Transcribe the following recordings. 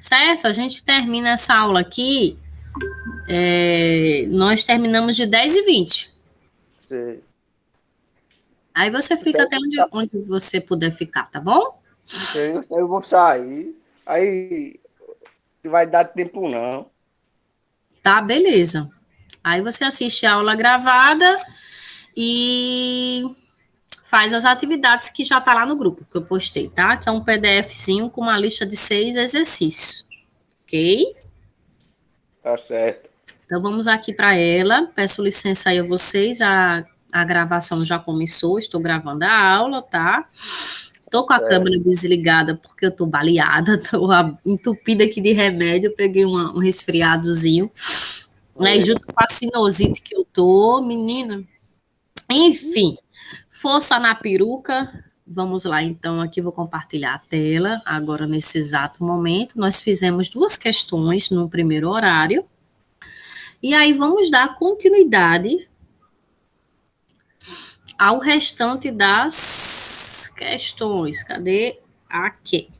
certo? A gente termina essa aula aqui, nós terminamos de 10h20. Sei. Aí você fica até onde você puder ficar, tá bom? Eu vou sair. Aí não vai dar tempo, não. Tá, beleza. Aí você assiste a aula gravada e faz as atividades que já tá lá no grupo que eu postei, tá? Que é um PDFzinho com uma lista de 6 exercícios, ok? Tá certo. Então vamos aqui para ela. Peço licença aí a vocês, a gravação já começou, estou gravando a aula, tá? Tô com a Certo. câmera desligada porque eu tô baleada, tô entupida aqui de remédio, peguei um resfriadozinho, né? Junto com a sinusite que eu tô, menina. Enfim, força na peruca. Vamos lá, então, aqui vou compartilhar a tela, agora nesse exato momento. Nós fizemos 2 questões no primeiro horário, e aí vamos dar continuidade ao restante das questões. Cadê? Aqui.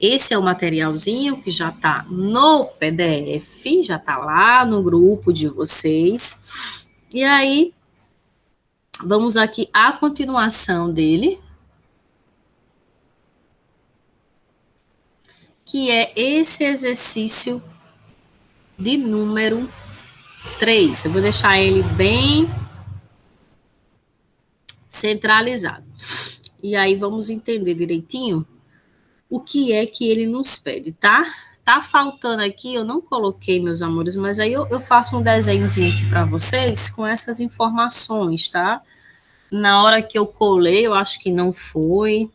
Esse é o materialzinho que já está no PDF, já está lá no grupo de vocês. E aí, vamos aqui à continuação dele, que é esse exercício de número 3. Eu vou deixar ele bem centralizado. E aí, vamos entender direitinho o que é que ele nos pede, tá? Tá faltando aqui, eu não coloquei, meus amores, mas aí eu faço um desenhozinho aqui para vocês com essas informações, tá? Na hora que eu colei, eu acho que não foi.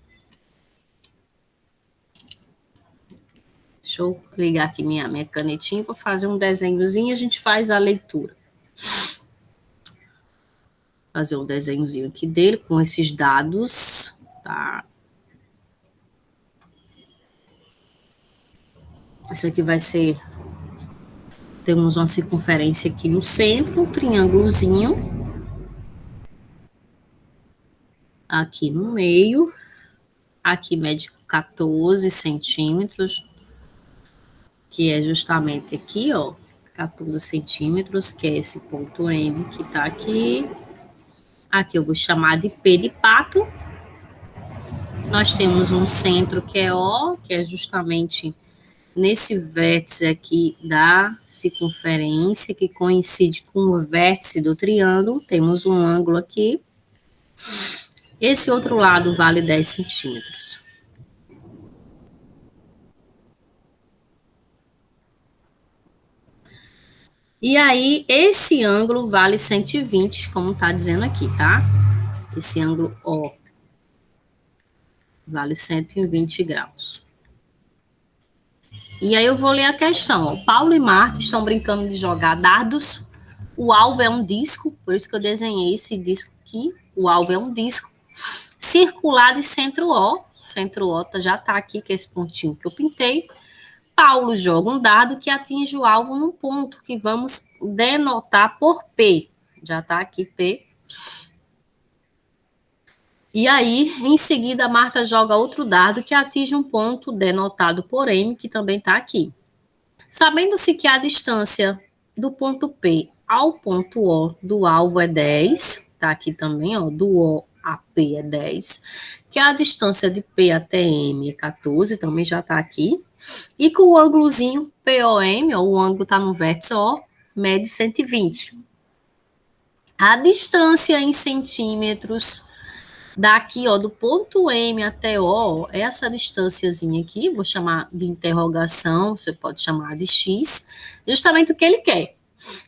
Deixa eu ligar aqui minha canetinha, vou fazer um desenhozinho e a gente faz a leitura. Fazer um desenhozinho aqui dele com esses dados, tá? Isso aqui vai ser... Temos uma circunferência aqui no centro, um triângulozinho. Aqui no meio. Aqui mede 14 centímetros, que é justamente aqui, ó. 14 centímetros, que é esse ponto M que tá aqui. Aqui eu vou chamar de P de pato. Nós temos um centro que é O, que é justamente nesse vértice aqui da circunferência, que coincide com o vértice do triângulo. Temos um ângulo aqui. Esse outro lado vale 10 centímetros. E aí, esse ângulo vale 120, como está dizendo aqui, tá? Esse ângulo O vale 120 graus. E aí eu vou ler a questão. Ó. Paulo e Marta estão brincando de jogar dardos. O alvo é um disco, por isso que eu desenhei esse disco aqui. O alvo é um disco circular de centro O. Centro O já está aqui, que é esse pontinho que eu pintei. Paulo joga um dardo que atinge o alvo num ponto que vamos denotar por P. Já está aqui P. E aí, em seguida, Marta joga outro dardo que atinge um ponto denotado por M, que também está aqui. Sabendo-se que a distância do ponto P ao ponto O do alvo é 10, está aqui também, ó, do O a P é 10, que a distância de P até M é 14, também já está aqui, e com o ângulozinho POM, ó, o ângulo está no vértice O, mede 120. A distância em centímetros daqui, ó, do ponto M até O, essa distânciazinha aqui, vou chamar de interrogação, você pode chamar de X, justamente o que ele quer.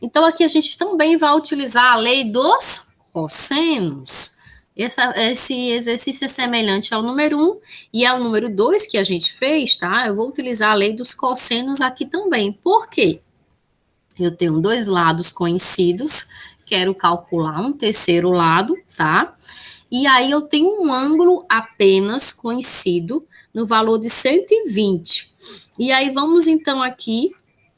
Então, aqui a gente também vai utilizar a lei dos cossenos. Esse exercício é semelhante ao número 1 e ao número 2 que a gente fez, tá? Eu vou utilizar a lei dos cossenos aqui também. Por quê? Eu tenho 2 lados conhecidos, quero calcular um terceiro lado, tá? E aí eu tenho um ângulo apenas conhecido no valor de 120. E aí vamos então aqui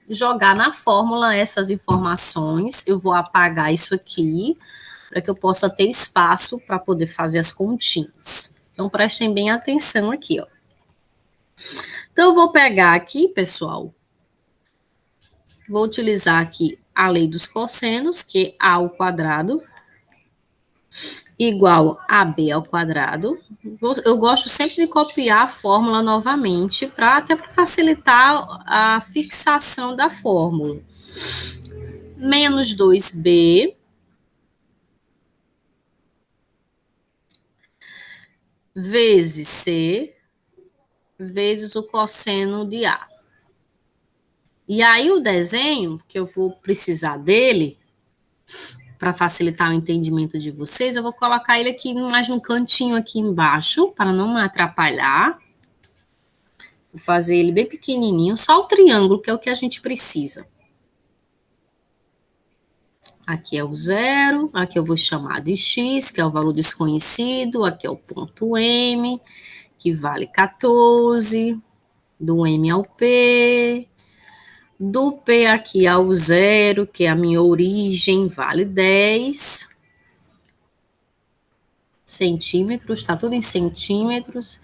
jogar na fórmula essas informações. Eu vou apagar isso aqui para que eu possa ter espaço para poder fazer as continhas. Então prestem bem atenção aqui, ó. Então, eu vou pegar aqui, pessoal, vou utilizar aqui a lei dos cossenos, que é A ao quadrado, igual a B ao quadrado. Eu gosto sempre de copiar a fórmula novamente, até para facilitar a fixação da fórmula. Menos 2B vezes C vezes o cosseno de A. E aí o desenho, que eu vou precisar dele, para facilitar o entendimento de vocês, eu vou colocar ele aqui mais no cantinho aqui embaixo, para não me atrapalhar. Vou fazer ele bem pequenininho, só o triângulo, que é o que a gente precisa. Aqui é o zero, aqui eu vou chamar de x, que é o valor desconhecido, aqui é o ponto M, que vale 14, do M ao P, do P aqui ao zero, que é a minha origem, vale 10 centímetros, está tudo em centímetros,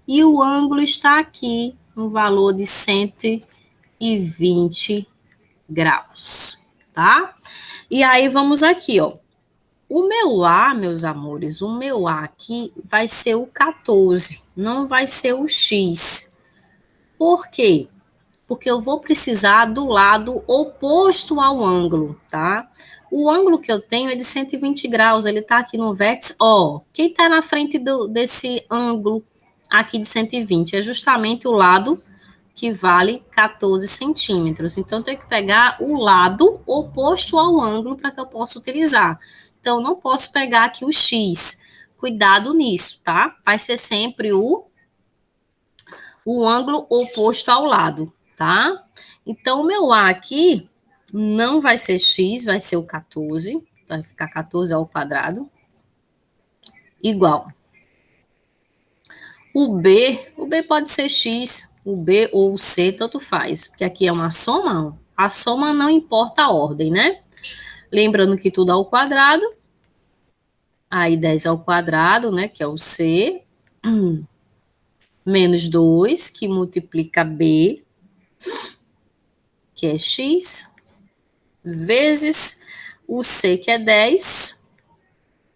e o ângulo está aqui, no valor de 120 graus, tá? E aí, vamos aqui, ó. O meu A, meus amores, o meu A aqui vai ser o 14, não vai ser o X. Por quê? Porque eu vou precisar do lado oposto ao ângulo, tá? O ângulo que eu tenho é de 120 graus, ele tá aqui no vértice, ó. Quem tá na frente desse ângulo aqui de 120 é justamente o lado que vale 14 centímetros. Então, eu tenho que pegar o lado oposto ao ângulo para que eu possa utilizar. Então, não posso pegar aqui o X. Cuidado nisso, tá? Vai ser sempre o ângulo oposto ao lado, tá? Então, o meu A aqui não vai ser X, vai ser o 14. Vai ficar 14 ao quadrado. Igual. O B pode ser X, o B ou o C, tanto faz. Porque aqui é uma soma, a soma não importa a ordem, né? Lembrando que tudo ao quadrado. Aí 10 ao quadrado, né, que é o C. Menos 2, que multiplica B, que é X. Vezes o C, que é 10.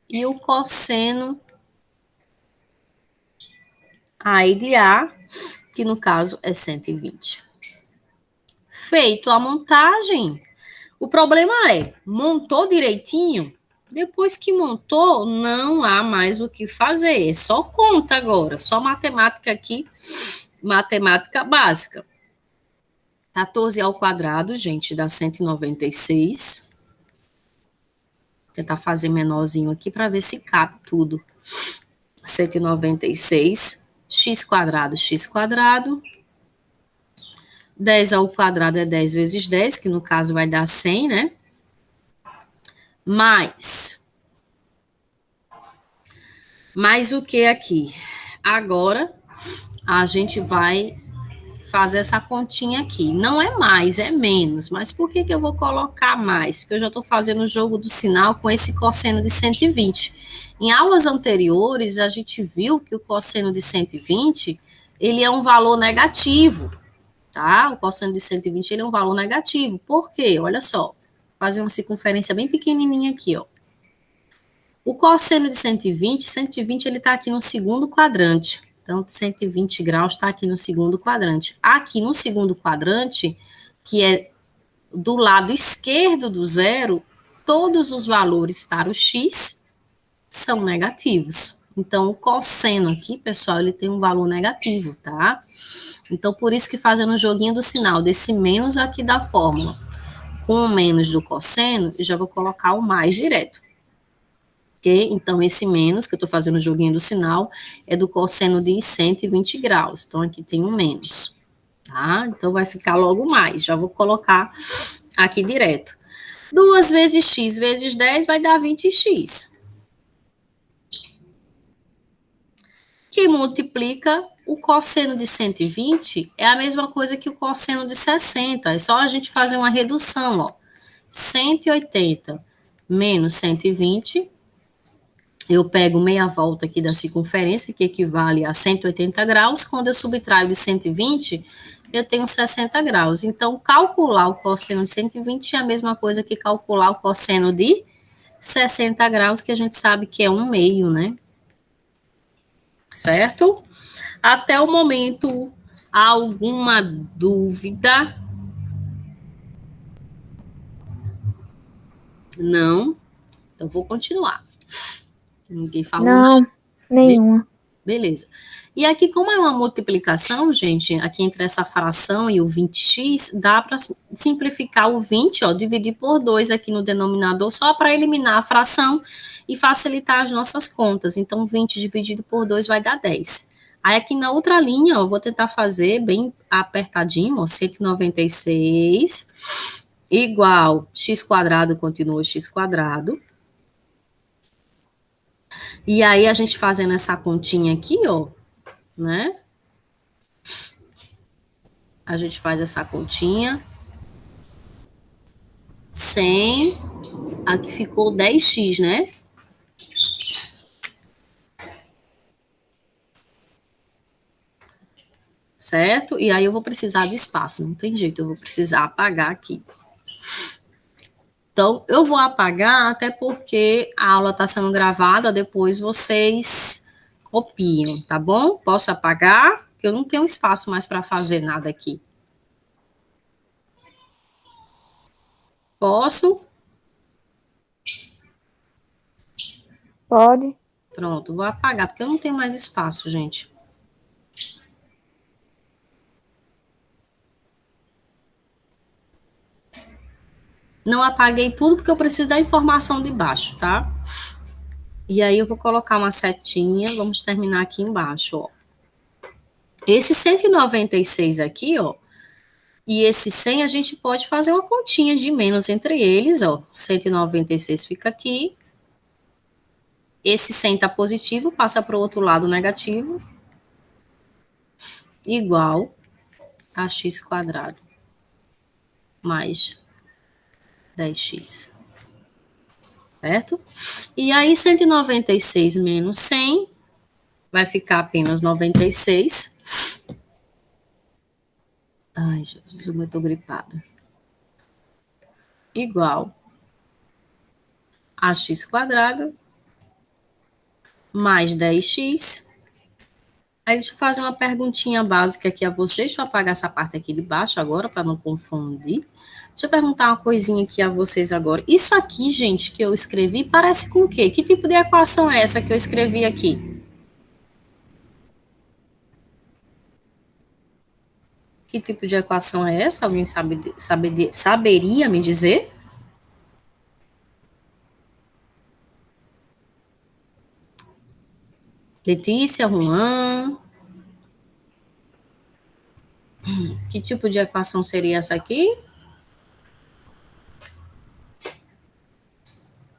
E o cosseno aí de A, que no caso é 120. Feito a montagem, o problema é, montou direitinho? Depois que montou, não há mais o que fazer, é só conta agora, só matemática aqui, matemática básica. 14 ao quadrado, gente, dá 196. Vou tentar fazer menorzinho aqui para ver se cabe tudo. 196, x quadrado. 10 ao quadrado é 10 vezes 10, que no caso vai dar 100, né? Mais o que aqui? Agora, a gente vai fazer essa continha aqui. Não é mais, é menos. Mas por que eu vou colocar mais? Porque eu já estou fazendo o jogo do sinal com esse cosseno de 120. Em aulas anteriores, a gente viu que o cosseno de 120, ele é um valor negativo, tá? O cosseno de 120, ele é um valor negativo. Por quê? Olha só. Vou fazer uma circunferência bem pequenininha aqui, ó. O cosseno de 120 ele está aqui no segundo quadrante. Então, 120 graus está aqui no segundo quadrante. Aqui no segundo quadrante, que é do lado esquerdo do zero, todos os valores para o x são negativos. Então, o cosseno aqui, pessoal, ele tem um valor negativo, tá? Então, por isso que fazendo o joguinho do sinal desse menos aqui da fórmula, com o menos do cosseno, eu já vou colocar o mais direto. Ok? Então, esse menos, que eu estou fazendo o joguinho do sinal, é do cosseno de 120 graus. Então, aqui tem um menos, tá? Então, vai ficar logo mais. Já vou colocar aqui direto. 2 vezes x vezes 10 vai dar 20x. Que multiplica o cosseno de 120, é a mesma coisa que o cosseno de 60. É só a gente fazer uma redução, ó. 180 menos 120 eu pego meia volta aqui da circunferência, que equivale a 180 graus. Quando eu subtraio de 120, eu tenho 60 graus. Então, calcular o cosseno de 120 é a mesma coisa que calcular o cosseno de 60 graus, que a gente sabe que é 1/2, né? Certo? Até o momento, alguma dúvida? Não? Então, vou continuar. Ninguém falou nada. Não, nenhuma. Beleza. E aqui, como é uma multiplicação, gente, aqui entre essa fração e o 20x, dá para simplificar o 20, ó, dividir por 2 aqui no denominador, só para eliminar a fração e facilitar as nossas contas. Então, 20 dividido por 2 vai dar 10. Aí, aqui na outra linha, ó, eu vou tentar fazer bem apertadinho, ó, 196 igual x quadrado continua x quadrado. E aí, a gente fazendo essa continha aqui, ó, né? A gente faz essa continha. 100, aqui ficou 10x, né? Certo? E aí eu vou precisar de espaço, não tem jeito, eu vou precisar apagar aqui. Então, eu vou apagar até porque a aula está sendo gravada, depois vocês copiam, tá bom? Posso apagar? Porque eu não tenho espaço mais para fazer nada aqui. Posso? Pode. Pronto, vou apagar, porque eu não tenho mais espaço, gente. Não apaguei tudo porque eu preciso da informação de baixo, tá? E aí eu vou colocar uma setinha, vamos terminar aqui embaixo, ó. Esse 196 aqui, ó, e esse 100 a gente pode fazer uma continha de menos entre eles, ó. 196 fica aqui. Esse 100 tá positivo, passa para o outro lado negativo. Igual a x quadrado mais 10x. Certo? E aí, 196 menos 100 vai ficar apenas 96. Ai, Jesus, eu tô gripada. Igual a x quadrado mais 10x. Aí deixa eu fazer uma perguntinha básica aqui a vocês. Deixa eu apagar essa parte aqui de baixo agora, para não confundir. Deixa eu perguntar uma coisinha aqui a vocês agora. Isso aqui, gente, que eu escrevi, parece com o quê? Que tipo de equação é essa que eu escrevi aqui? Que tipo de equação é essa? Alguém saberia me dizer? Letícia, Juan. Que tipo de equação seria essa aqui?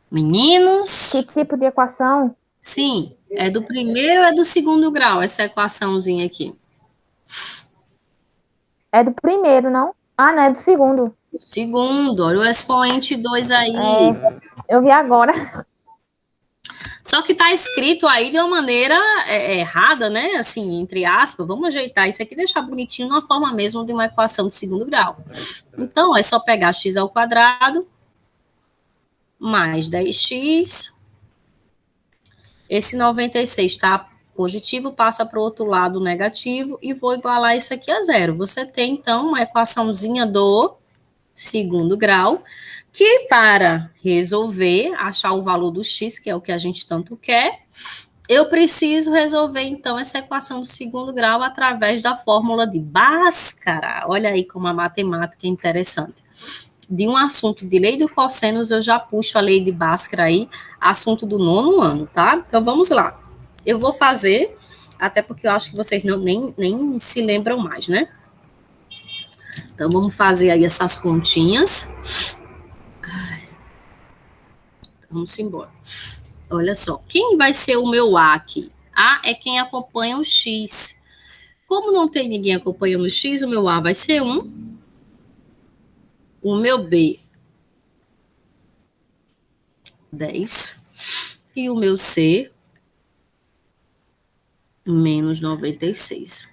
Meninos? Que tipo de equação? Sim, é do primeiro ou é do segundo grau essa equaçãozinha aqui? É do primeiro, não? Ah, não, é do segundo. Segundo, olha o expoente 2 aí. Eu vi agora. Só que tá escrito aí de uma maneira errada, né? Assim, entre aspas. Vamos ajeitar isso aqui e deixar bonitinho na forma mesmo de uma equação de segundo grau. Então, é só pegar x ao quadrado mais 10x. Esse 96 está positivo, passa para o outro lado negativo e vou igualar isso aqui a zero. Você tem, então, uma equaçãozinha do segundo grau, que para resolver, achar o valor do x, que é o que a gente tanto quer, eu preciso resolver, então, essa equação do segundo grau através da fórmula de Bhaskara. Olha aí como a matemática é interessante. De um assunto de lei do cossenos, eu já puxo a lei de Bhaskara aí, assunto do 9º ano, tá? Então, vamos lá. Eu vou fazer, até porque eu acho que vocês nem se lembram mais, né? Então, vamos fazer aí essas continhas. Vamos embora. Olha só, quem vai ser o meu A aqui? A é quem acompanha o X. Como não tem ninguém acompanhando o X, o meu A vai ser 1. O meu B, 10. E o meu C, menos 96.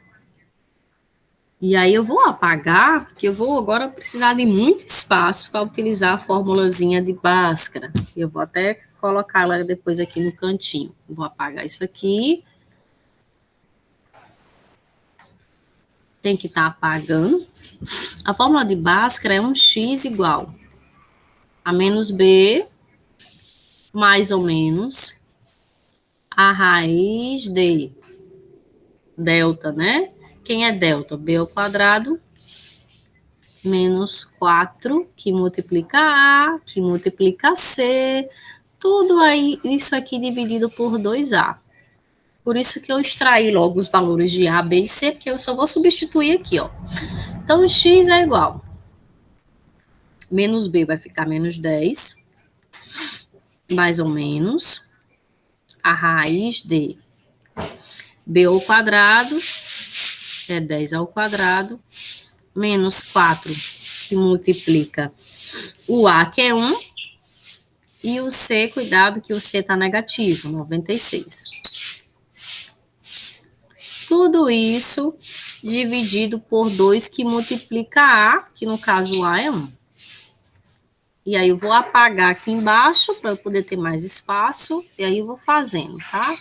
E aí eu vou apagar, porque eu vou agora precisar de muito espaço para utilizar a formulazinha de Bhaskara. Eu vou até colocar ela depois aqui no cantinho. Vou apagar isso aqui. Tem que estar apagando. A fórmula de Bhaskara é um x igual a menos b, mais ou menos, a raiz de delta, né? Quem é delta? B ao quadrado, menos 4, que multiplica A, que multiplica C, tudo aí, isso aqui dividido por 2A. Por isso que eu extraí logo os valores de A, B e C, porque eu só vou substituir aqui, ó. Então, x é igual. Menos B vai ficar menos 10, mais ou menos, a raiz de B ao quadrado, é 10 ao quadrado, menos 4, que multiplica o A, que é 1, e o C, cuidado que o C está negativo, 96. Tudo isso dividido por 2, que multiplica A, que no caso A é 1. E aí eu vou apagar aqui embaixo para eu poder ter mais espaço, e aí eu vou fazendo, tá?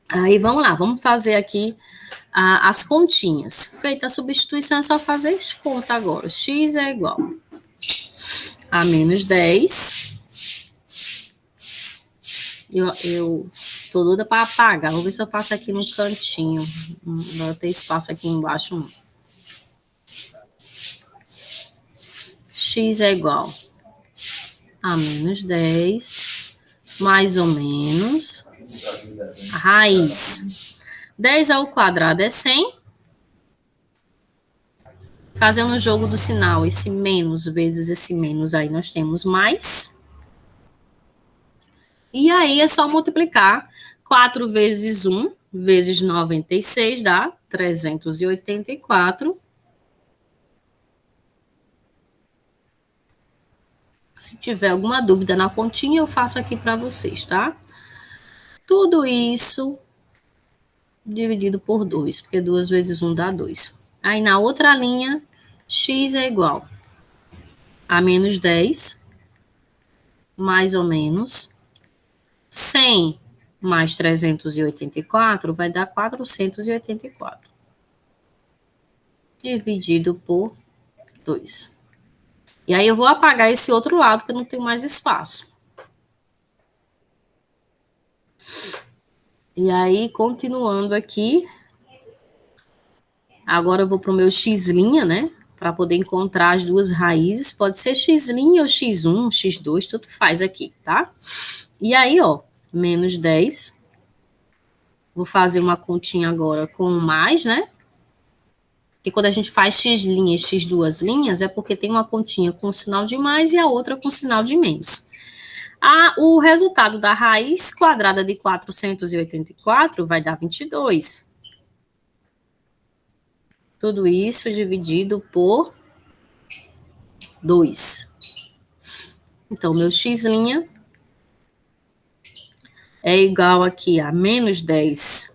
Aí vamos lá, vamos fazer aqui as continhas. Feita a substituição, é só fazer essa conta agora. X é igual a menos 10. Eu tô doida para apagar. Vou ver se eu faço aqui no cantinho. Não vai ter espaço aqui embaixo, não. X é igual a menos 10, mais ou menos, a raiz. 10 ao quadrado é 100. Fazendo o jogo do sinal, esse menos vezes esse menos, aí nós temos mais. E aí é só multiplicar 4 vezes 1 vezes 96 dá 384. Se tiver alguma dúvida na continha, eu faço aqui para vocês, tá? Tudo isso dividido por 2, porque 2 vezes 1 dá 2. Aí na outra linha, x é igual a menos 10, mais ou menos, 100 mais 384 vai dar 484. Dividido por 2. E aí eu vou apagar esse outro lado, porque eu não tenho mais espaço. E aí, continuando aqui, agora eu vou para o meu x', né? Para poder encontrar as duas raízes. Pode ser x' ou x1, x2, tudo faz aqui, tá? E aí, ó, menos 10. Vou fazer uma continha agora com mais, né? Porque quando a gente faz x' e x duas linhas, é porque tem uma continha com sinal de mais e a outra com sinal de menos. O resultado da raiz quadrada de 484 vai dar 22. Tudo isso dividido por 2. Então, meu x' é igual aqui a menos 10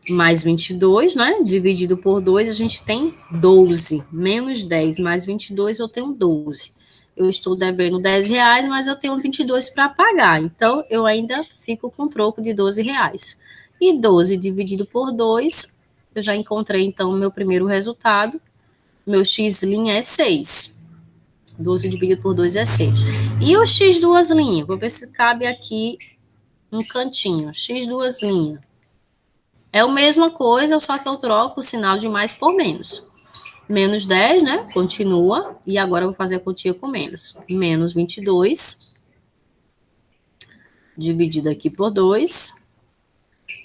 mais 22, né? Dividido por 2, a gente tem 12. Menos 10 mais 22, eu tenho 12. Eu estou devendo R$10, mas eu tenho 22 para pagar. Então, eu ainda fico com troco de R$12. E 12 dividido por 2, eu já encontrei, então, o meu primeiro resultado. Meu x' é 6. 12 dividido por 2 é 6. E o x duas linhas? Vou ver se cabe aqui um cantinho. X duas linhas. É a mesma coisa, só que eu troco o sinal de mais por menos. Menos 10, né? Continua. E agora eu vou fazer a continha com menos. Menos 22. Dividido aqui por 2.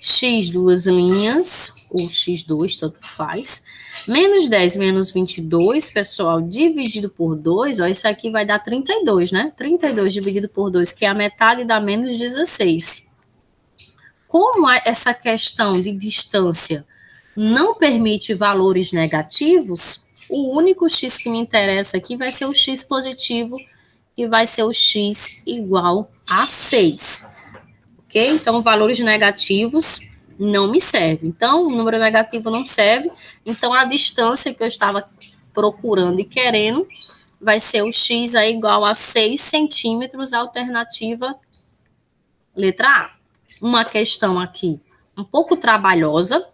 X duas linhas, ou x2, tanto faz. Menos 10 menos 22, pessoal, dividido por 2, ó, isso aqui vai dar 32, né? 32 dividido por 2, que é a metade dá menos 16. Como essa questão de distância não permite valores negativos, o único x que me interessa aqui vai ser o x positivo, que vai ser o x igual a 6. Ok? Então, valores negativos não me servem. Então, o número negativo não serve. Então, a distância que eu estava procurando e querendo vai ser o x é igual a 6 centímetros, alternativa letra A. Uma questão aqui um pouco trabalhosa,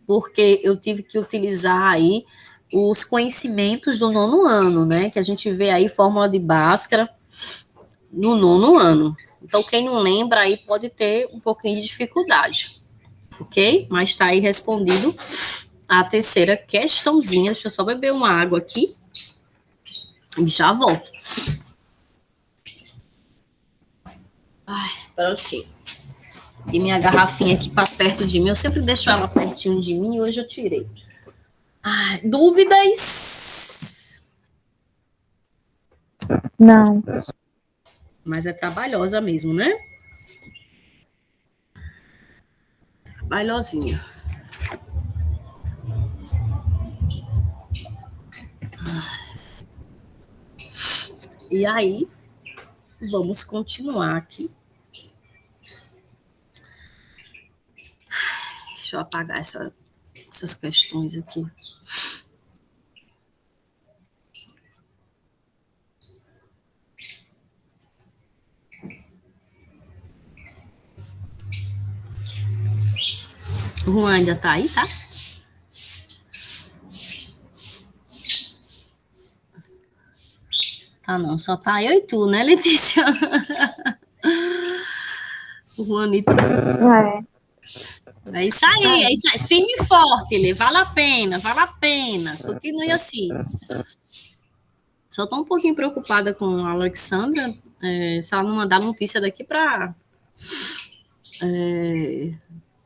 porque eu tive que utilizar aí os conhecimentos do 9º ano, né? Que a gente vê aí fórmula de Bhaskara no 9º ano. Então, quem não lembra aí pode ter um pouquinho de dificuldade, ok? Mas está aí respondido a terceira questãozinha. Deixa eu só beber uma água aqui e já volto. Ai, prontinho. E minha garrafinha aqui para perto de mim. Eu sempre deixo ela pertinho de mim e hoje eu tirei. Ai, dúvidas? Não. Mas é trabalhosa mesmo, né? Trabalhosinha. E aí, vamos continuar aqui. Deixa eu apagar essas questões aqui. O Juan ainda tá aí, tá? Tá não, só tá eu e tu, né, Letícia? O Juanito. É isso aí, é isso aí. Firme e forte, Lê. Vale a pena, vale a pena. Continue assim. Só tô um pouquinho preocupada com a Alexandra, se ela não mandar notícia daqui para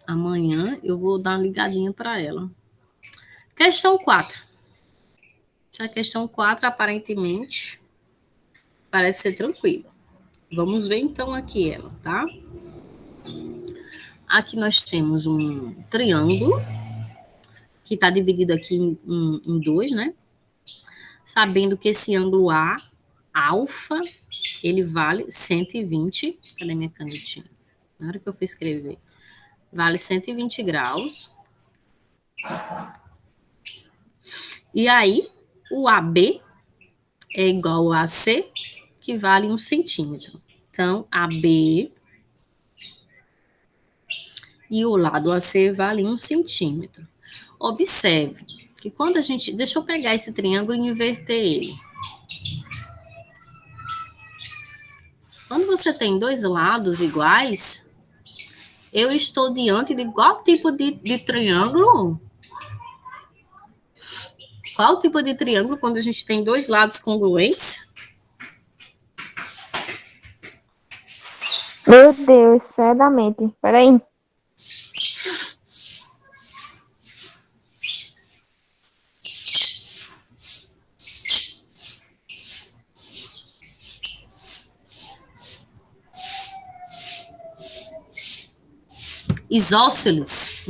amanhã, eu vou dar uma ligadinha para ela. Questão 4. Essa questão 4, aparentemente, parece ser tranquila. Vamos ver, então, aqui ela, tá? Aqui nós temos um triângulo, que está dividido aqui em 2, né? Sabendo que esse ângulo A, alfa, ele vale 120. Cadê minha canetinha? Na hora que eu fui escrever. Vale 120 graus. E aí, o AB é igual a AC, que vale 1 centímetro. Então, AB e o lado AC vale 1 centímetro. Observe que quando a gente... Deixa eu pegar esse triângulo e inverter ele. Quando você tem dois lados iguais, eu estou diante de qual tipo de triângulo? Qual tipo de triângulo quando a gente tem dois lados congruentes? Meu Deus, sai da mente. Peraí. Isósceles.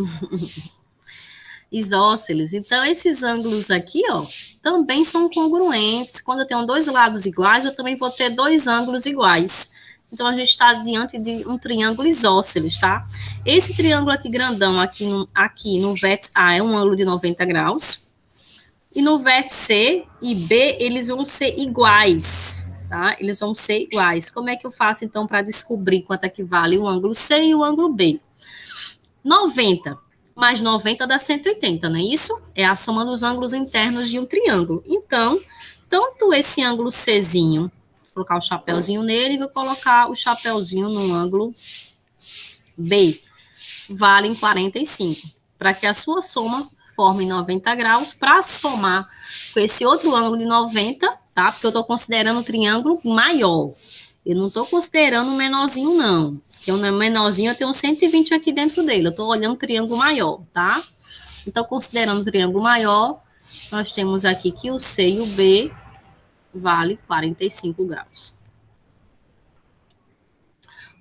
Isósceles. Então, esses ângulos aqui, ó, também são congruentes. Quando eu tenho dois lados iguais, eu também vou ter dois ângulos iguais. Então, a gente está diante de um triângulo isósceles, tá? Esse triângulo aqui grandão, aqui no vértice A, é um ângulo de 90 graus. E no vértice C e B, eles vão ser iguais, tá? Eles vão ser iguais. Como é que eu faço, então, para descobrir quanto é que vale o ângulo C e o ângulo B? 90 mais 90 dá 180, não é isso? É a soma dos ângulos internos de um triângulo. Então, tanto esse ângulo Czinho, vou colocar o chapéuzinho nele e vou colocar o chapéuzinho no ângulo B, valem 45. Para que a sua soma forme 90 graus, para somar com esse outro ângulo de 90, tá? Porque eu estou considerando o triângulo maior. Eu não estou considerando o menorzinho, não. Porque o menorzinho eu tenho 120 aqui dentro dele. Eu estou olhando o triângulo maior, tá? Então, considerando o triângulo maior, nós temos aqui que o C e o B vale 45 graus.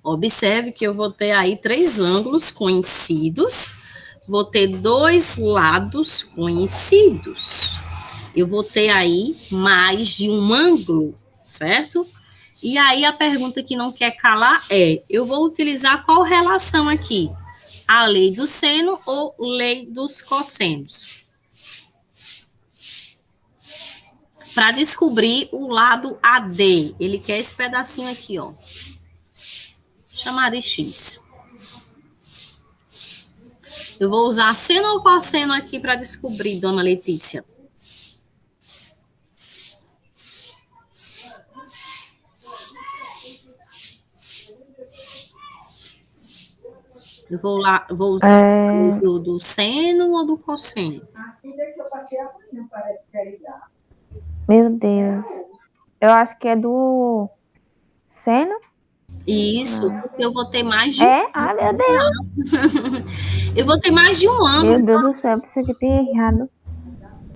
Observe que eu vou ter aí 3 ângulos conhecidos. Vou ter 2 lados conhecidos. Eu vou ter aí mais de um ângulo certo? E aí a pergunta que não quer calar é, eu vou utilizar qual relação aqui? A lei do seno ou lei dos cossenos? Para descobrir o lado AD, ele quer esse pedacinho aqui, ó. Chamar de X. Eu vou usar seno ou cosseno aqui para descobrir, dona Letícia. Eu vou usar do seno ou do cosseno? Meu Deus. Eu acho que é do seno. Isso, porque eu vou ter mais de Ah, meu Deus. eu vou ter mais de um ângulo. Meu Deus do céu, pensei que tinha errado.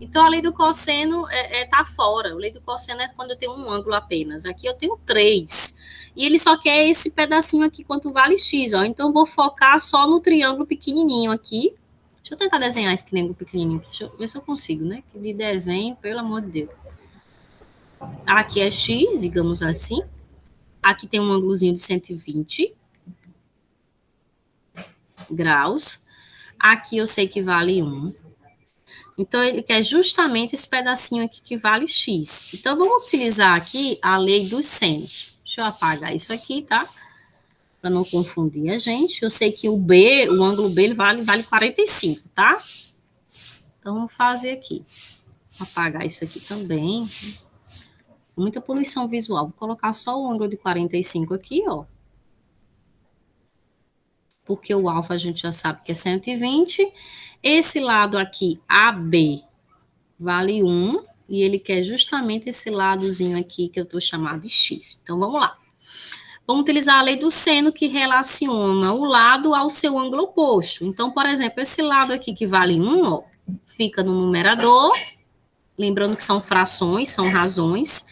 Então, a lei do cosseno tá fora. A lei do cosseno é quando eu tenho um ângulo apenas. Aqui eu tenho 3. E ele só quer esse pedacinho aqui, quanto vale X, ó. Então, eu vou focar só no triângulo pequenininho aqui. Deixa eu tentar desenhar esse triângulo pequenininho aqui. Deixa eu ver se eu consigo, né? Que de desenho, pelo amor de Deus. Aqui é X, digamos assim. Aqui tem um ângulozinho de 120 graus. Aqui eu sei que vale 1. Então, ele quer justamente esse pedacinho aqui que vale X. Então, vamos utilizar aqui a lei dos senos. Deixa eu apagar isso aqui, tá? Para não confundir a gente. Eu sei que o B, o ângulo B, ele vale 45, tá? Então, vamos fazer aqui. Apagar isso aqui também. Muita poluição visual. Vou colocar só o ângulo de 45 aqui, ó. Porque o alfa a gente já sabe que é 120. Esse lado aqui, AB, vale 1, e ele quer justamente esse ladozinho aqui que eu estou chamando de X. Então, vamos lá. Vamos utilizar a lei do seno que relaciona o lado ao seu ângulo oposto. Então, por exemplo, esse lado aqui que vale 1, ó, fica no numerador, lembrando que são frações, são razões,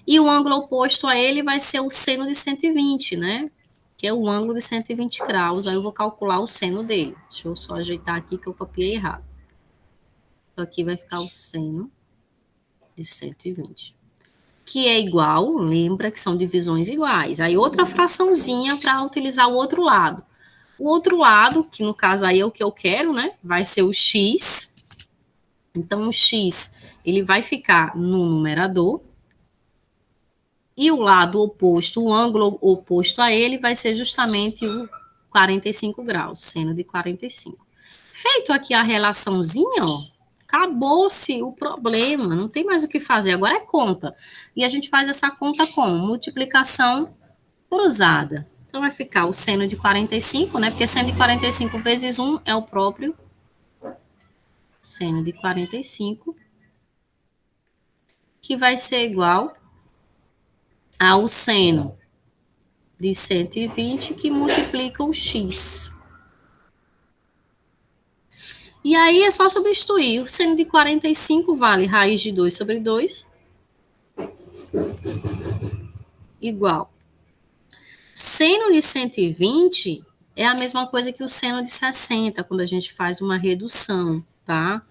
e o ângulo oposto a ele vai ser o seno de 120, né? Que é o ângulo de 120 graus. Aí eu vou calcular o seno dele. Deixa eu só ajeitar aqui que eu copiei errado. Então, aqui vai ficar o seno de 120. Que é igual, lembra que são divisões iguais. Aí outra fraçãozinha para utilizar o outro lado. O outro lado, que no caso aí é o que eu quero, né? Vai ser o X. Então, o X, ele vai ficar no numerador. E o lado oposto, o ângulo oposto a ele, vai ser justamente o 45 graus, seno de 45. Feito aqui a relaçãozinha, ó, acabou-se o problema, não tem mais o que fazer, agora é conta. E a gente faz essa conta como? Multiplicação cruzada. Então, vai ficar o seno de 45, né? Porque seno de 45 vezes 1 é o próprio seno de 45, que vai ser igual ao seno de 120, que multiplica o x. E aí é só substituir. O seno de 45 vale raiz de 2 sobre 2, igual. Seno de 120 é a mesma coisa que o seno de 60, quando a gente faz uma redução, tá?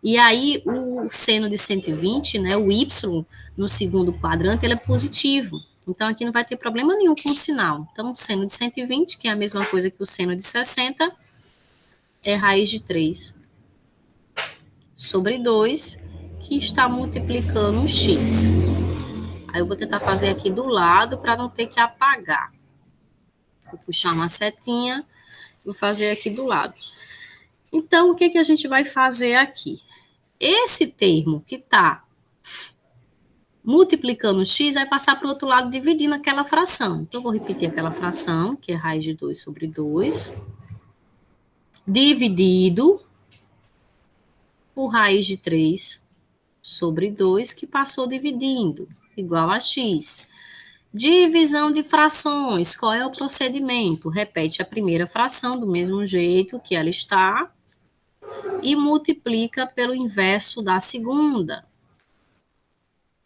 E aí, o seno de 120, né, o y, no segundo quadrante, ele é positivo. Então, aqui não vai ter problema nenhum com o sinal. Então, o seno de 120, que é a mesma coisa que o seno de 60, é raiz de 3 sobre 2, que está multiplicando o x. Aí, eu vou tentar fazer aqui do lado para não ter que apagar. Vou puxar uma setinha, vou fazer aqui do lado. Então, o que a gente vai fazer aqui? Esse termo que está multiplicando o x vai passar para o outro lado dividindo aquela fração. Então, eu vou repetir aquela fração, que é raiz de 2 sobre 2, dividido por raiz de 3 sobre 2, que passou dividindo, igual a x. Divisão de frações, qual é o procedimento? Repete a primeira fração do mesmo jeito que ela está e multiplica pelo inverso da segunda.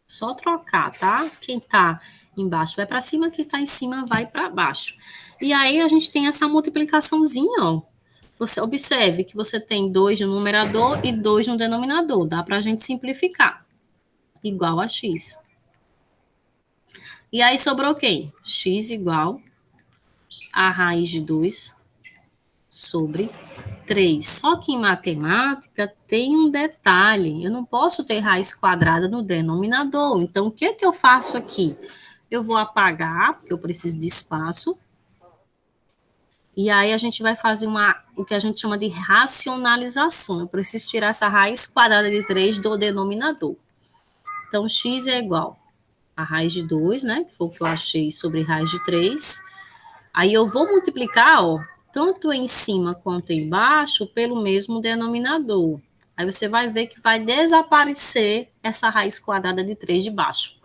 Só trocar, tá? Quem tá embaixo vai para cima, quem tá em cima vai para baixo. E aí a gente tem essa multiplicaçãozinha, ó. Você observe que você tem 2 no numerador e 2 no denominador. Dá para a gente simplificar. Igual a x. E aí sobrou quem? X igual a raiz de 2 sobre 3. Só que em matemática tem um detalhe. Eu não posso ter raiz quadrada no denominador. Então, o que eu faço aqui? Eu vou apagar, porque eu preciso de espaço. E aí a gente vai fazer o que a gente chama de racionalização. Eu preciso tirar essa raiz quadrada de 3 do denominador. Então, x é igual a raiz de 2, né? Que foi o que eu achei sobre raiz de 3. Aí eu vou multiplicar, ó, tanto em cima quanto embaixo, pelo mesmo denominador. Aí você vai ver que vai desaparecer essa raiz quadrada de 3 de baixo.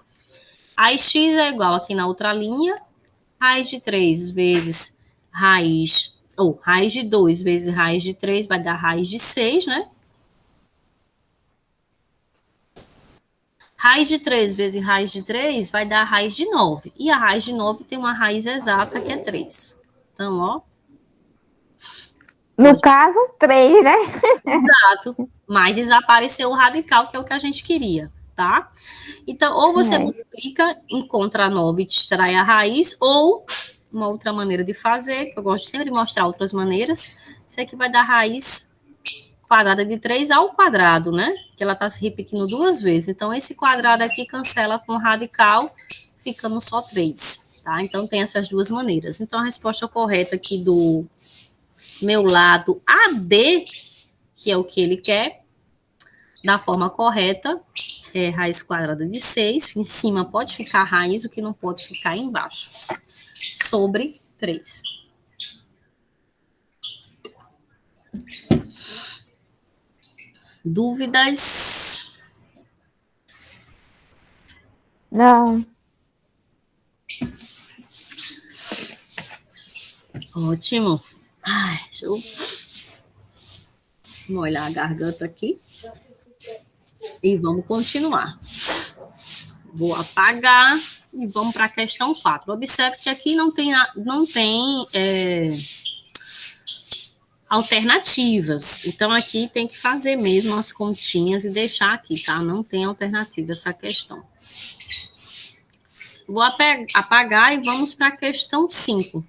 Aí x é igual aqui na outra linha, raiz de 3 vezes raiz, ou raiz de 2 vezes raiz de 3 vai dar raiz de 6, né? Raiz de 3 vezes raiz de 3 vai dar raiz de 9. E a raiz de 9 tem uma raiz exata que é 3. Então, ó. No caso, 3, né? Exato. Mas desapareceu o radical, que é o que a gente queria, tá? Então, ou você multiplica, encontra 9 e extrai a raiz, ou uma outra maneira de fazer, que eu gosto sempre de mostrar outras maneiras, isso aqui vai dar raiz quadrada de 3 ao quadrado, né? Que ela está se repetindo 2 vezes. Então, esse quadrado aqui cancela com o radical, ficando só 3, tá? Então, tem essas duas maneiras. Então, a resposta correta aqui do meu lado AD, que é o que ele quer, da forma correta, é raiz quadrada de 6. Em cima pode ficar raiz, o que não pode ficar embaixo. Sobre 3. Dúvidas? Não. Ótimo. Ai, deixa eu molhar a garganta aqui. E vamos continuar. Vou apagar e vamos para a questão 4. Observe que aqui não tem alternativas. Então, aqui tem que fazer mesmo as continhas e deixar aqui, tá? Não tem alternativa essa questão. Vou apagar e vamos para a questão 5.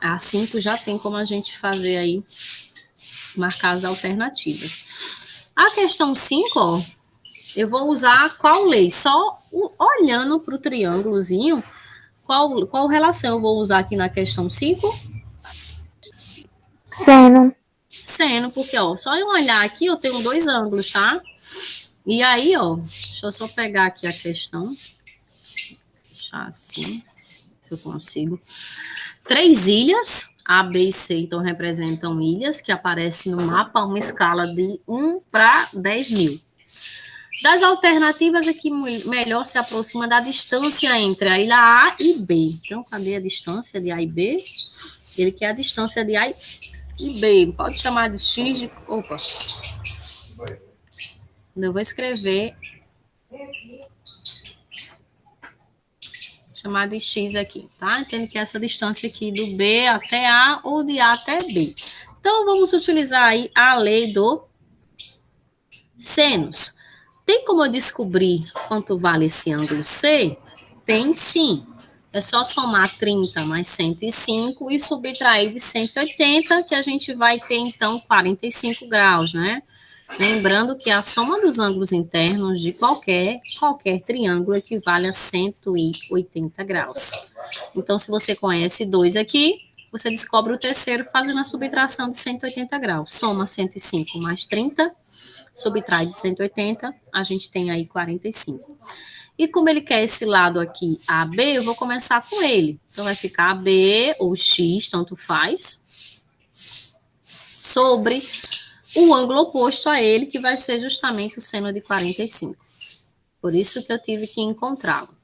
A 5 já tem como a gente fazer aí, marcar as alternativas. A questão 5, ó, eu vou usar qual lei? Só olhando para o triângulozinho, qual relação eu vou usar aqui na questão 5? Seno. Seno, porque, ó, só eu olhar aqui, eu tenho dois ângulos, tá? E aí, ó, deixa eu só pegar aqui a questão. Deixar assim, se eu consigo. 3 ilhas, A, B e C, então, representam ilhas, que aparecem no mapa, uma escala de 1 para 10 mil. Das alternativas, aqui melhor se aproxima da distância entre a ilha A e B. Então, cadê a distância de A e B? Ele quer a distância de A e B. Pode chamar de X de... Opa! Eu vou escrever... Chamar de X aqui, tá? Entendo que é essa distância aqui do B até A ou de A até B. Então, vamos utilizar aí a lei do senos. Tem como eu descobrir quanto vale esse ângulo C? Tem sim. É só somar 30 mais 105 e subtrair de 180, que a gente vai ter, então, 45 graus, né? Lembrando que a soma dos ângulos internos de qualquer triângulo equivale a 180 graus. Então, se você conhece 2 aqui, você descobre o terceiro fazendo a subtração de 180 graus. Soma 105 mais 30, subtrai de 180, a gente tem aí 45. E como ele quer esse lado aqui, AB, eu vou começar com ele. Então, vai ficar AB ou X, tanto faz, sobre o ângulo oposto a ele, que vai ser justamente o seno de 45. Por isso que eu tive que encontrá-lo.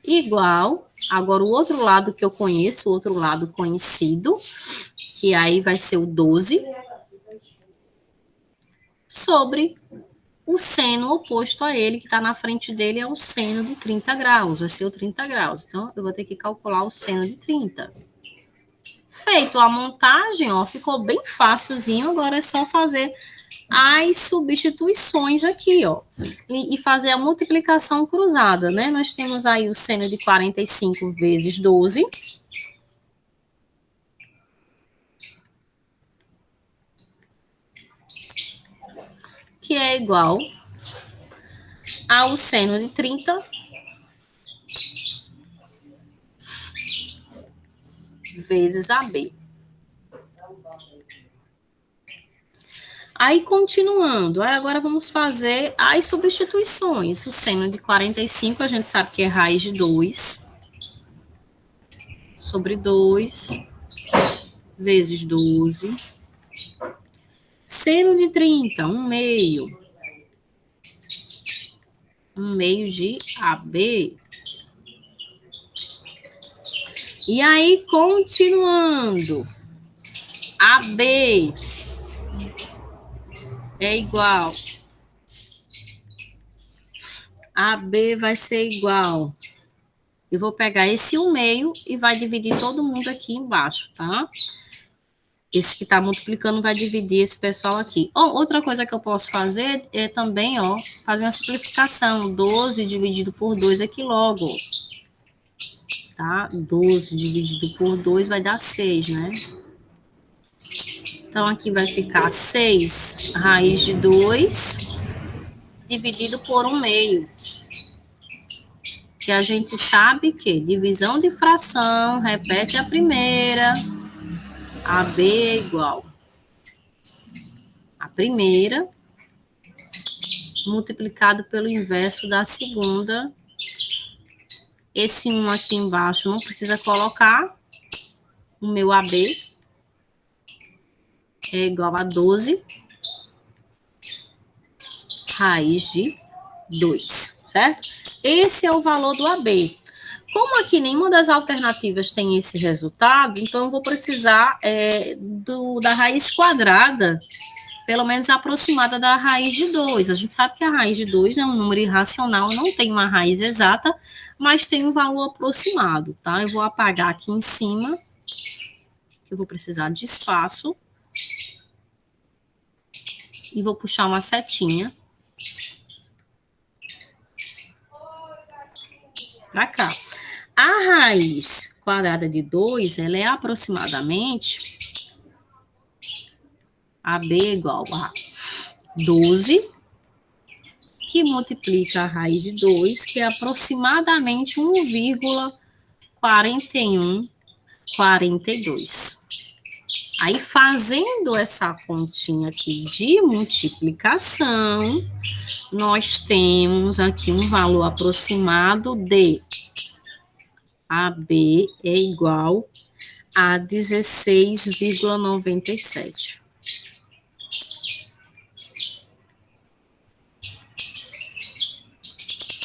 Igual, agora o outro lado que eu conheço, o outro lado conhecido, que aí vai ser o 12, sobre o seno oposto a ele, que está na frente dele, é o seno de 30 graus, vai ser o 30 graus. Então, eu vou ter que calcular o seno de 30. Feito a montagem, ó, ficou bem facilzinho, agora é só fazer as substituições aqui, ó, e fazer a multiplicação cruzada, né? Nós temos aí o seno de 45 vezes 12, que é igual ao seno de 30 vezes AB. Aí, continuando, agora vamos fazer as substituições. O seno de 45, a gente sabe que é raiz de 2, sobre 2, vezes 12. Seno de 30, 1 meio. 1 meio de AB. E aí, continuando, AB é igual. AB vai ser igual. Eu vou pegar esse 1 meio e vai dividir todo mundo aqui embaixo, tá? Esse que está multiplicando vai dividir esse pessoal aqui. Outra coisa que eu posso fazer é também, ó, fazer uma simplificação. 12 dividido por 2 aqui logo. Tá? 12 dividido por 2 vai dar 6, né? Então, aqui vai ficar 6 raiz de 2 dividido por 1 meio. Que a gente sabe que divisão de fração, repete a primeira, AB é igual a primeira, multiplicado pelo inverso da segunda. Esse 1 aqui embaixo não precisa colocar, o meu AB é igual a 12 raiz de 2, certo? Esse é o valor do AB. Como aqui nenhuma das alternativas tem esse resultado, então eu vou precisar da raiz quadrada, pelo menos aproximada da raiz de 2. A gente sabe que a raiz de 2 é um número irracional, não tem uma raiz exata, mas tem um valor aproximado, tá? Eu vou apagar aqui em cima, eu vou precisar de espaço, e vou puxar uma setinha para cá. A raiz quadrada de 2, ela é aproximadamente AB igual a 12, que multiplica a raiz de 2, que é aproximadamente 1,4142. Aí, fazendo essa continha aqui de multiplicação, nós temos aqui um valor aproximado de AB é igual a 16,97.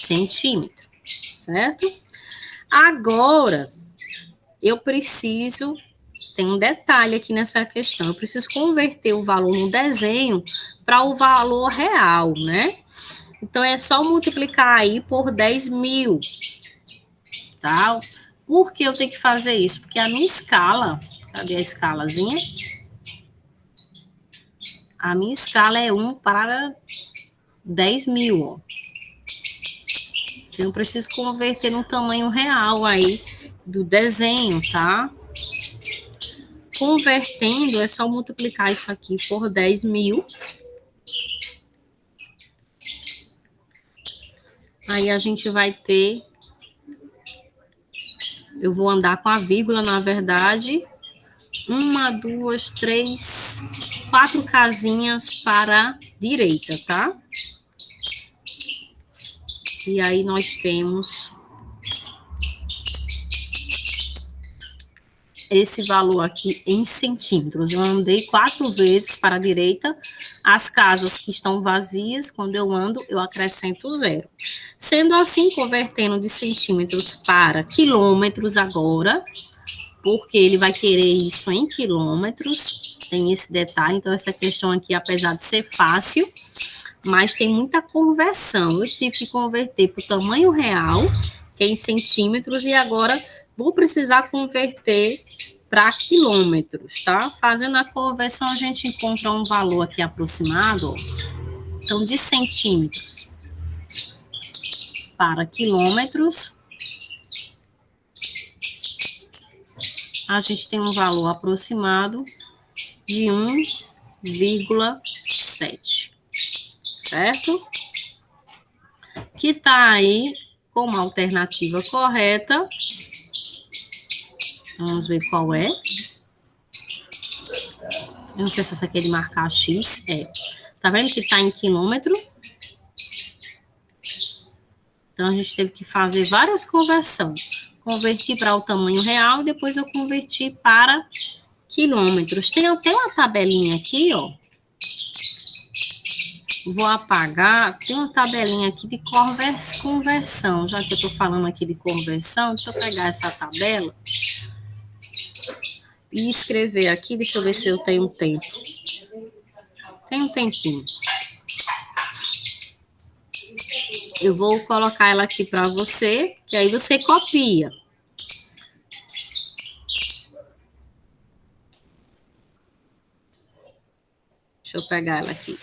Centímetro, certo? Agora, eu preciso, tem um detalhe aqui nessa questão, eu preciso converter o valor no desenho para o valor real, né? Então, é só multiplicar aí por 10.000, tá? Por que eu tenho que fazer isso? Porque a minha escala, cadê a escalazinha? A minha escala é 1 para 10.000, ó. Então, eu preciso converter no tamanho real aí do desenho, tá? Convertendo, é só multiplicar isso aqui por 10.000. Aí a gente vai ter... Eu vou andar com a vírgula, na verdade. 1, 2, 3, 4 casinhas para a direita, tá? E aí nós temos esse valor aqui em centímetros. Eu andei 4 vezes para a direita. As casas que estão vazias, quando eu ando, eu acrescento 0. Sendo assim, convertendo de centímetros para quilômetros agora, porque ele vai querer isso em quilômetros. Tem esse detalhe. Então, essa questão aqui, apesar de ser fácil, mas tem muita conversão. Eu tive que converter para o tamanho real, que é em centímetros, e agora vou precisar converter para quilômetros, tá? Fazendo a conversão, a gente encontra um valor aqui aproximado, ó. Então, de centímetros para quilômetros, a gente tem um valor aproximado de 1,7, certo? Que está aí como alternativa correta. Vamos ver qual é. Eu não sei se essa aqui é de marcar X. É. Tá vendo que está em quilômetro? Então, a gente teve que fazer várias conversões. Converti para o tamanho real, depois eu converti para quilômetros. Tem até uma tabelinha aqui, ó. Vou apagar. Tem uma tabelinha aqui de conversão. Já que eu estou falando aqui de conversão, deixa eu pegar essa tabela e escrever aqui. Deixa eu ver se eu tenho tempo. Tem um tempinho. Eu vou colocar ela aqui para você, que aí você copia. Deixa eu pegar ela aqui.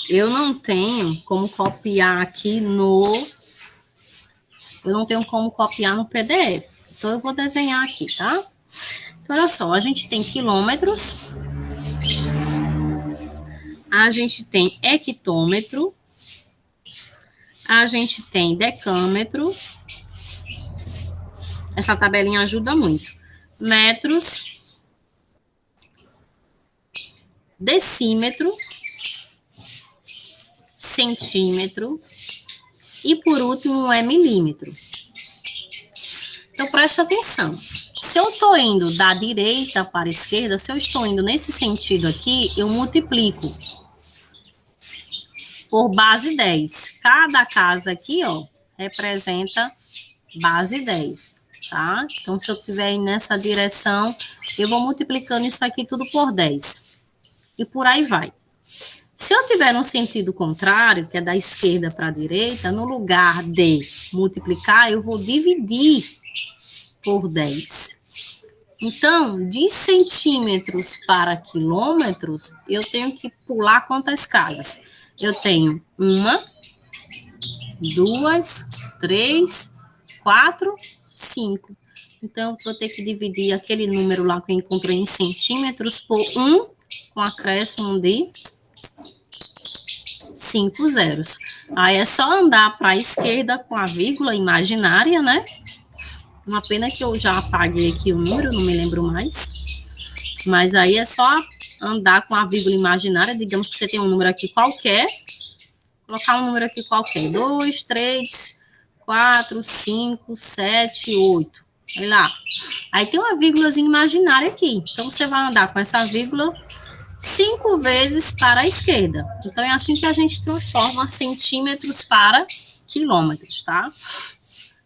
Eu não tenho como copiar aqui no... Eu não tenho como copiar no PDF. Então, eu vou desenhar aqui, tá? Então, olha só. A gente tem quilômetros. A gente tem hectômetro. A gente tem decâmetro. Essa tabelinha ajuda muito. Metros. Decímetro. Centímetro. E, por último, é milímetro. Então, preste atenção. Se eu estou indo da direita para a esquerda, se eu estou indo nesse sentido aqui, eu multiplico por base 10. Cada casa aqui, ó, representa base 10, tá? Então, se eu estiver indo nessa direção, eu vou multiplicando isso aqui tudo por 10. E por aí vai. Se eu tiver no sentido contrário, que é da esquerda para a direita, no lugar de multiplicar, eu vou dividir por 10. Então, de centímetros para quilômetros, eu tenho que pular quantas casas? Eu tenho 1, 2, 3, 4, 5. Então, eu vou ter que dividir aquele número lá que eu encontrei em centímetros por 1, com acréscimo de 5 zeros. Aí é só andar para a esquerda com a vírgula imaginária, né? Uma pena que eu já apaguei aqui o número, não me lembro mais. Mas aí é só andar com a vírgula imaginária. Digamos que você tem um número aqui qualquer. Colocar um número aqui qualquer. 2, 3, 4, 5, 7, 8. Olha lá. Aí tem uma vírgulazinha imaginária aqui. Então, você vai andar com essa vírgula 5 vezes para a esquerda. Então, é assim que a gente transforma centímetros para quilômetros, tá?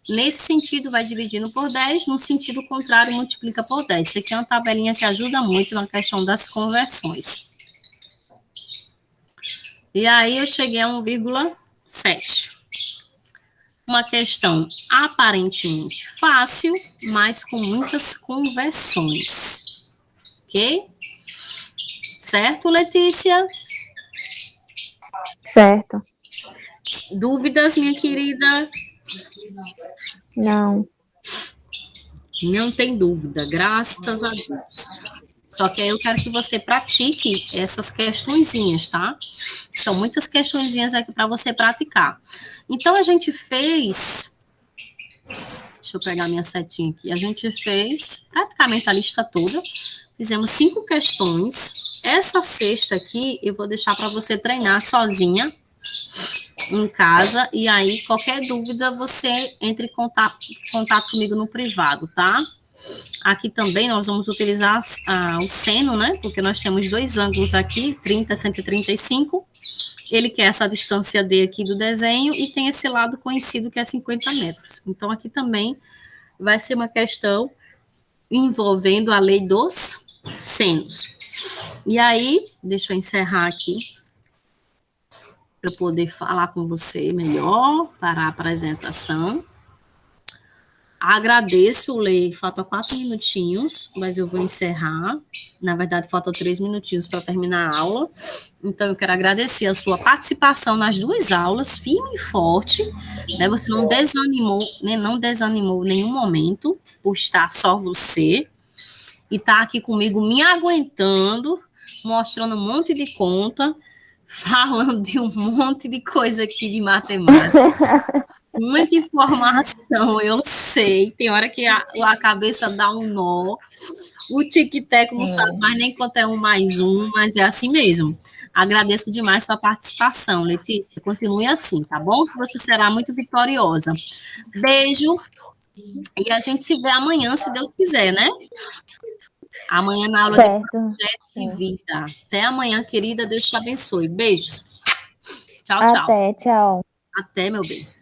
Nesse sentido, vai dividindo por 10, no sentido contrário, multiplica por 10. Isso aqui é uma tabelinha que ajuda muito na questão das conversões. E aí, eu cheguei a 1,7. Uma questão aparentemente fácil, mas com muitas conversões. Ok? Certo, Letícia? Certo. Dúvidas, minha querida? Não. Não tem dúvida, graças a Deus. Só que aí eu quero que você pratique essas questõezinhas, tá? São muitas questõezinhas aqui para você praticar. Então, a gente fez... Deixa eu pegar minha setinha aqui. A gente fez praticamente a lista toda. Fizemos 5 questões. Essa sexta aqui, eu vou deixar para você treinar sozinha em casa. E aí, qualquer dúvida, você entre em contato comigo no privado, tá? Aqui também nós vamos utilizar o seno, né? Porque nós temos 2 ângulos aqui, 30 e 135. Ele quer essa distância D aqui do desenho e tem esse lado conhecido que é 50 metros. Então, aqui também vai ser uma questão envolvendo a lei dos senos. E aí, deixa eu encerrar aqui para poder falar com você melhor para a apresentação. Agradeço, Lê. Faltam 4 minutinhos, mas eu vou encerrar. Na verdade, faltam 3 minutinhos para terminar a aula. Então, eu quero agradecer a sua participação nas 2 aulas, firme e forte. Né? Você não desanimou, né? Não desanimou em nenhum momento por estar só você. E tá aqui comigo me aguentando, mostrando um monte de conta, falando de um monte de coisa aqui de matemática. Muita informação, eu sei. Tem hora que a cabeça dá um nó. O tic-tac não sabe mais nem quanto é 1 mais 1, mas é assim mesmo. Agradeço demais sua participação, Letícia. Continue assim, tá bom? Que você será muito vitoriosa. Beijo. E a gente se vê amanhã, se Deus quiser, né? Amanhã na aula de projeto de vida. Até amanhã, querida. Deus te abençoe. Beijos. Tchau, tchau. Até, tchau. Até, meu bem.